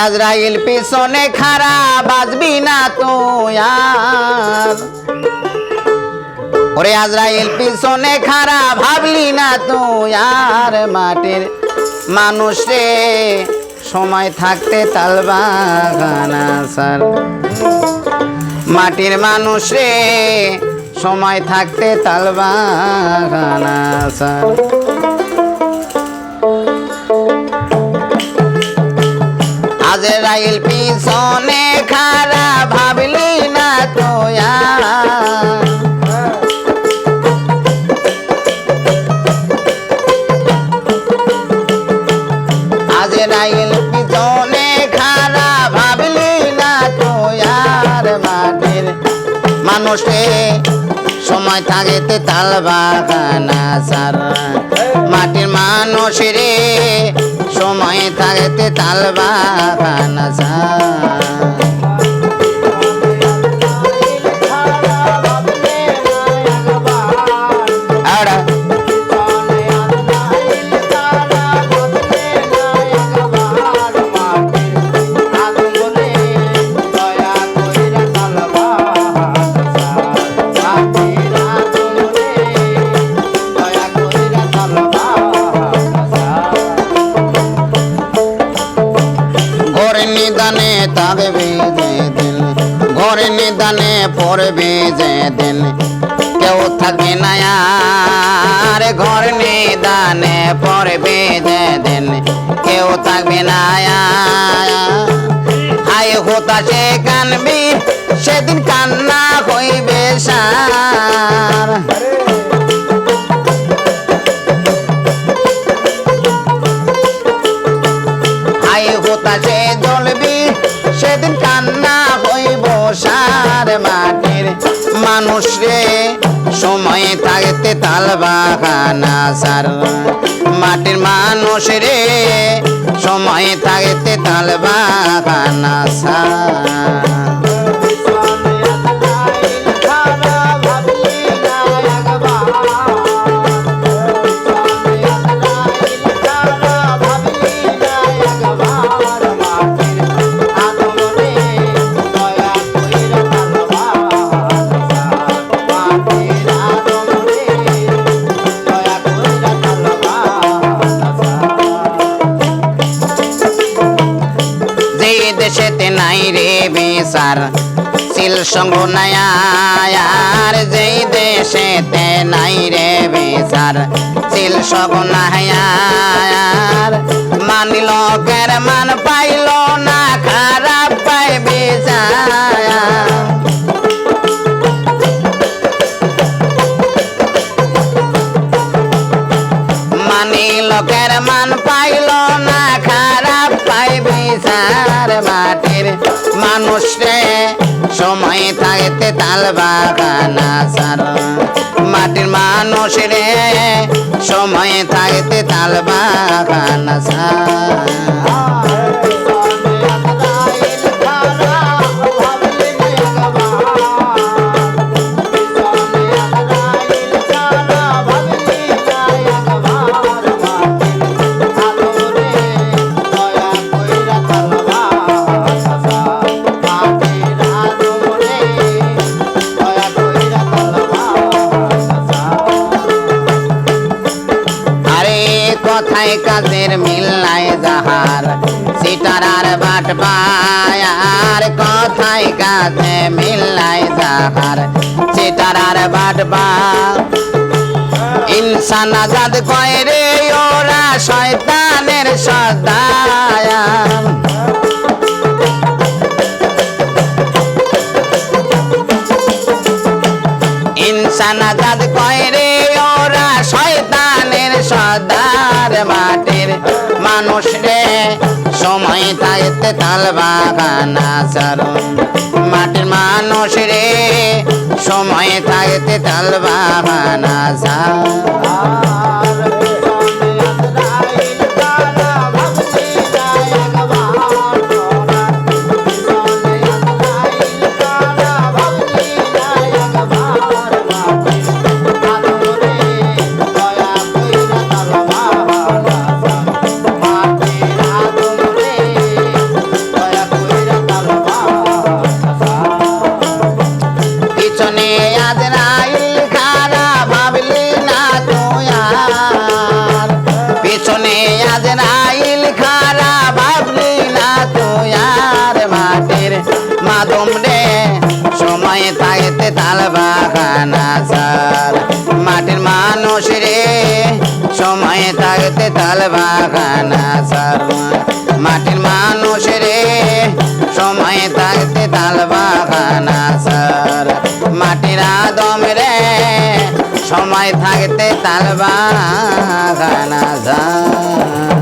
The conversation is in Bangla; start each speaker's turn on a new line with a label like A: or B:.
A: আজরাইল পিছনে খাড়া বাজবি না তুই আর ওরে আজরাইল পিছনে খাড়া ভাবলি না তুই আর মাটির মানুষ রে সময় থাকতে তাল বাগান আসার মাটির মানুষ রে সময় থাকতে তাল বাগান আসার আজরাইল পিছনে খাড়া ভাবলি না তুই আর আজরাইল পিছনে খাড়া ভাবলি না তুই আর মাটির মানুষে সময় থাকতে তাল বাগান আসার মাটির মানুষ রে সময় থাকতে তাল বাগান আসার ঘরে নিদানে পড়বে যে দিন কেউ থাকবে না আর ঘর নিদানে পড়বে যে দিন কেউ থাকবে না হায় হতাশে কানবি সেদিন কান্না হইবে সার হায় হতাশে জ্বলবি সেদিন কান্না হইব সার মাটির মানুষ রে সময় থাকতে তাল বাগান আসার মাটির মানুষ রে সময় থাকতে তাল বাগান আসার দেশেতে নাই রে বিচার সিল সঙ্গ নায়ার যেই দেশেতে নাই রে বিচার সিল সঙ্গ নায়ার মানিল কের মান পাইল না খারাপ পাইবে যায় মানিল কের মান পাইল না খারাপ পাইবে সার মাটির মানুষ রে সময় থাকতে তাল বাগান আসার মাটির মানুষ রে সময় থাকতে তাল বাগান আসার কথায় কাজের মিল নাই যাহার সিটার আর বাট পায়ার কথায় কাজে মিল নাই যাহার সিটার আর বাট পা ইনসান আজাদ কয় রে ওরা শয়তানের সদায়া ইনসান আজাদ কয় রে ওরা শয়তানের সদার মাটির মানুষ রে সময় থাকতে তাল বাগান আসার মাটির মানুষ রে সময় থাকতে তাল বাগান আসার থাকতে তাল বাগানা সার মাটির মানুষ রে সময় থাকতে তাল বাগানা সার মাটির আদম রে সময় থাকতে তাল বাগানা সার